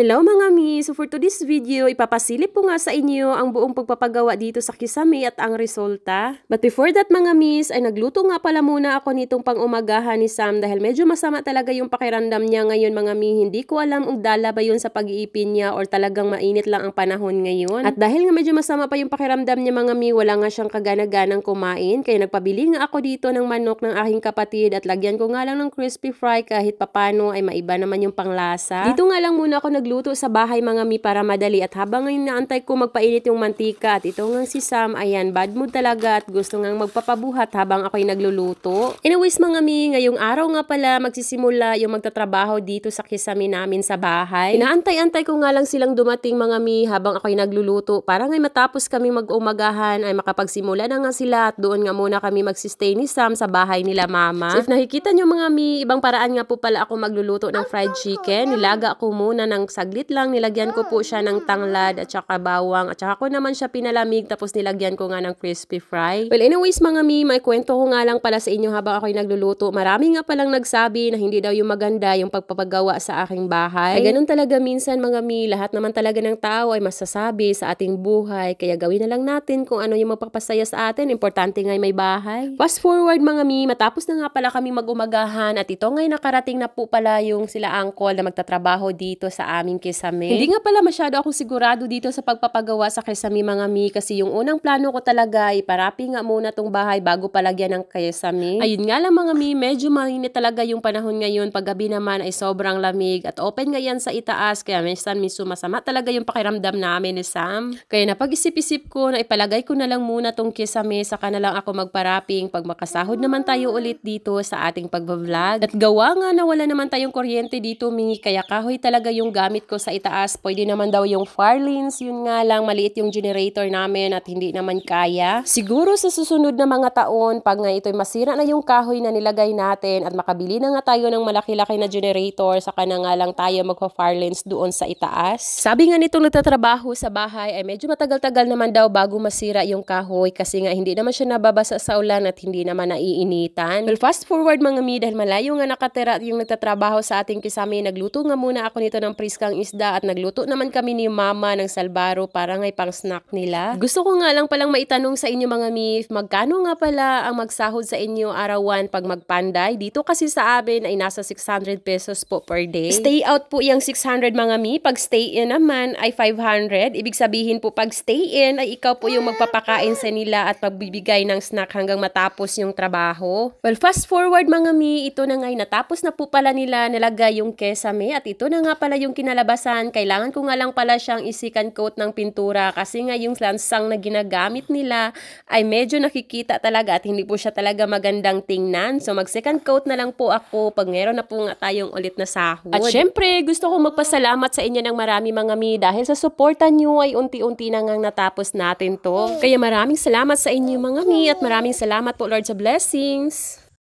Hello mga mi! So for today's video, ipapasilip po nga sa inyo ang buong pagpapagawa dito sa kisame at ang resulta. But before that mga mis, ay nagluto nga pala muna ako nitong pang-umagahan ni Sam dahil medyo masama talaga yung pakiramdam niya ngayon mga mi. Hindi ko alam kung dala ba yun sa pag-iipin niya or talagang mainit lang ang panahon ngayon. At dahil nga medyo masama pa yung pakiramdam niya mga mi, wala nga siyang kagana-ganang kumain. Kaya nagpabili nga ako dito ng manok ng aking kapatid at lagyan ko nga lang ng crispy fry kahit papano ay maiba naman yung panglasa. Dito nga lang muna ako nagluto sa bahay mga mi para madali at habang ngayon naantay ko magpainit yung mantika at ito nga si Sam, ayan, bad mood talaga at gusto nga magpapabuhat habang ako'y nagluluto. Anyways mga mi, ngayong araw nga pala magsisimula yung magtatrabaho dito sa kisame namin sa bahay. Inaantay-antay ko nga lang silang dumating mga mi habang ako'y nagluluto para ngay matapos kami mag-umagahan ay makapagsimula na nga sila at doon nga muna kami magsistay ni Sam sa bahay nila mama. So if nakikita nyo mga mi, ibang paraan nga po pala ako magluluto ng fried chicken. Nilaga ko muna ng saglit lang, nilagyan ko po siya ng tanglad at saka bawang at saka ko naman siya pinalamig tapos nilagyan ko nga ng crispy fry. Well anyways mga mi, may kwento ko nga lang pala sa inyo habang ako'y nagluluto. Marami nga palang nagsabi na hindi daw yung maganda yung pagpapagawa sa aking bahay. Ay ganun talaga minsan mga mi, lahat naman talaga ng tao ay masasabi sa ating buhay. Kaya gawin na lang natin kung ano yung magpapasaya sa atin. Importante nga may bahay. Fast forward mga mi, matapos na nga pala kami mag-umagahan at ito ngay nakarating na po pala yung sila uncle na magtatrabaho dito sa aming kisame. Hindi nga pala masyado akong sigurado dito sa pagpapagawa sa kisame mga mi kasi yung unang plano ko talaga ay parapi nga muna tong bahay bago palagyan ng kisame. Ayun nga lang mga mi, medyo mainit talaga yung panahon ngayon. Paggabi naman ay sobrang lamig at open nga yan sa itaas kaya minsan masama talaga yung pakiramdam namin ni Sam. Kaya napag-isip-isip ko na ipalagay ko na lang muna tong kisame saka na lang ako magparaping pag makasahod naman tayo ulit dito sa ating pagbablog. At gawa nga na wala naman tayong kuryente dito mi kaya kahoy talaga yung gamit ko sa itaas. Pwede naman daw yung Farlins, yun nga lang maliit yung generator namin at hindi naman kaya. Siguro sa susunod na mga taon, pag nga ito'y masira na yung kahoy na nilagay natin at makabili na nga tayo ng malaki-laki na generator, saka na nga lang tayo magpa-Farlins doon sa itaas. Sabi nga nitong nagtatrabaho sa bahay ay medyo matagal-tagal naman daw bago masira yung kahoy kasi nga hindi naman siya nababasa sa ulan at hindi naman naiinitan. Well, fast forward mga mi, dahil malayo nga nakatira yung nagtatrabaho sa ating kisame, nagluto nga muna ako nito ng priskang isda at nagluto naman kami ni mama ng salbaro para ngay pang snack nila. Gusto ko nga lang palang maitanong sa inyo mga mi, magkano nga pala ang magsahod sa inyo arawan pag magpanday? Dito kasi sa amin ay nasa 600 pesos po per day. Stay out po yung 600 mga mi, pag stay in naman ay 500. Ibig sabihin po pag stay in ay ikaw po yung magpapakain sa nila at magbibigay ng snack hanggang matapos yung trabaho. Well, fast forward mga mi, ito na ngay natapos na po pala nila nilagay yung kesame at ito na nga pala yung kinalabasan. Kailangan ko nga lang pala siyang isikan coat ng pintura kasi nga yung lansang na ginagamit nila ay medyo nakikita talaga at hindi po siya talaga magandang tingnan. So mag second coat na lang po ako pag meron na po nga tayong ulit na sahod. At syempre gusto ko magpasalamat sa inyo ng marami mga mi dahil sa suporta nyo ay unti-unti na nga natapos natin to. Kaya maraming salamat sa inyo mga mi at maraming salamat po Lord sa blessings.